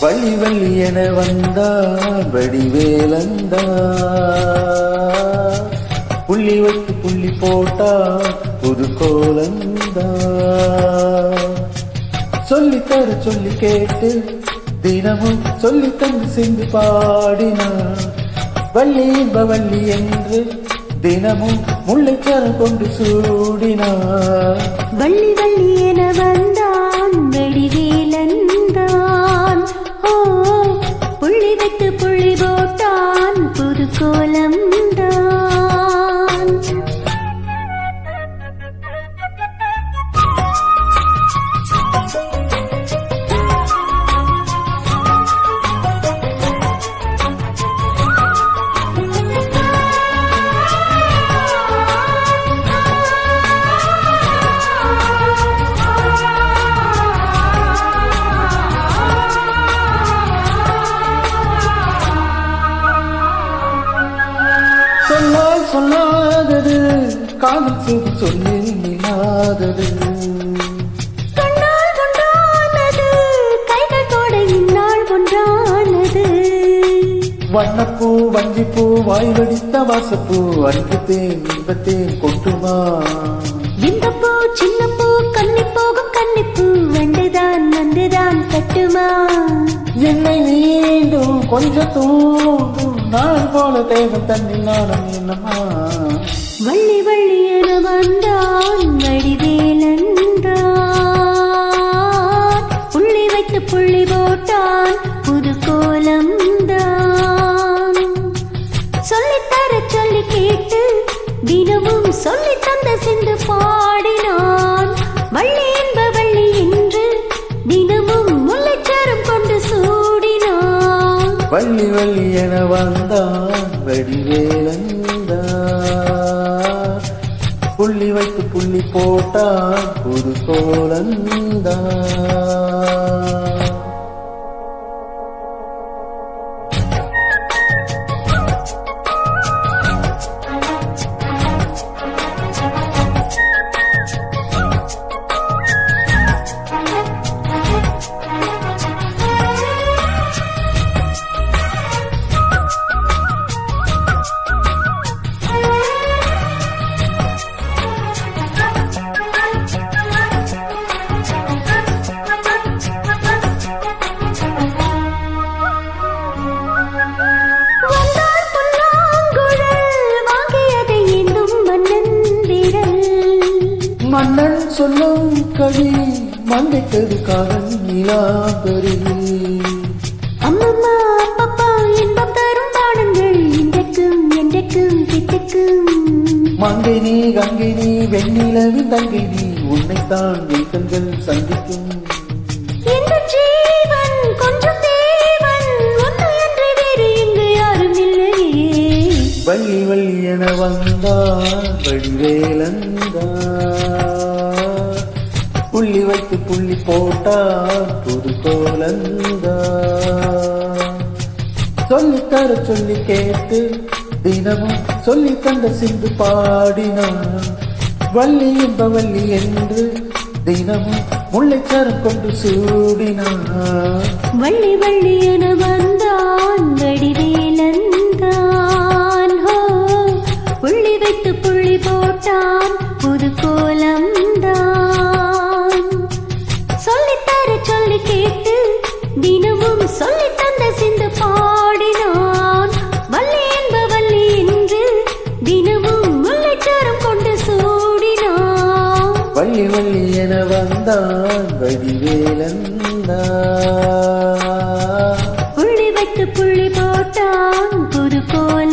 வள்ளி வள்ளி என வந்தார் வடிவேலந்தா, புள்ளி வைத்து புள்ளி போட்டா புது கோலந்தா. சொல்லித்தர சொல்லி கேட்டு தினமும் சொல்லி தந்து சென்று பாடினார். வள்ளி இன்ப வள்ளி என்று தினமும் முல்லைச்சாரம் கொண்டு சூடினார். வள்ளி வள்ளி என வந்தான் வடிவேலந்தான், ஓ புள்ளி வைத்து புள்ளி போட்டான் புது கோலம்தான். சொல்லால் சொல்லாதது காதல் செய்து சொல்லி இல்லாதது, கண்ணால் கொண்டானது கைகள் தோட இந்நாள் கொண்டானது. வண்ணப்பூ வஞ்சிப்பூ வாய் வடித்த வாசப்பூ அடித்தேன் இன்பத்தேன் கொட்டுமா. இந்த பூ சின்ன பூ கண்ணி போகும் கண்ணிப்பூ வந்துதான் வந்துதான் கட்டுமா. என்னை நீண்டும் கொஞ்சம் தூண்டும் நான் போல தேவன் தன்னில் நானும் என்னமா. வள்ளி வள்ளி என வந்தான் வடிவேலந்தான், புள்ளி வைத்து புள்ளி போட்டான் புது கோலம்தான். சொல்லித்தர சொல்லி கேட்டு தினமும் சொல்லி தந்த சிந்து பாடினான். வள்ளி என்ப வள்ளி என்று தினமும் முல்லைச்சாரம் கொண்டு சூடினான். வள்ளி வள்ளி என வந்தான் வடிவேலந்தா, புள்ளி வைத்து புள்ளி போட்டான் புது கோலந்தா. மன்னன் சொல்லும் கவி மண்டைக்கது காரன் நீலாம்பரி. அம்மம்மா அப்பப்பா இன்பம் தரும் பாடங்கள் இன்றைக்கும் என்றைக்கும் கிட்டக்கும். மங்கை நீ கங்கை நீ வெண்ணிலவின் தங்கை நீ உன்னைத்தான் என் கண்கள் சந்திக்கும். இந்த ஜீவன் கொஞ்சம் தேவன் ஒன்று என்று வேறு இங்கு யாரும் இல்லையே. வள்ளி வள்ளி என வந்தான் வடிவேலந்தா, புள்ளி வைத்து புள்ளி போட்டா புது கோலந்தா. சொல்லித்தர சொல்லி கேட்டு தினமும் சொல்லி தந்த சிந்து பாடினான். வள்ளி இன்ப வள்ளி என்று தினமும் முல்லைச்சாரம் கொண்டு சூடினான். வள்ளி வள்ளி என வந்தான் வடிவேலந்தான், ஹோ புள்ளி வைத்து புள்ளி போட்டான் புது கோலம்தான். சொல்லித்தர சொல்லி கேட்டு தினமும் சொல்லி தந்த சிந்து பாடினான். வள்ளி என்ப வள்ளி என்று தினமும் முல்லைச்சாரம் கொண்டு சூடினான். வள்ளி வள்ளி என வந்தான் வடிவேலந்தா, புள்ளி வைத்து புள்ளி போட்டான் புது கோலம்.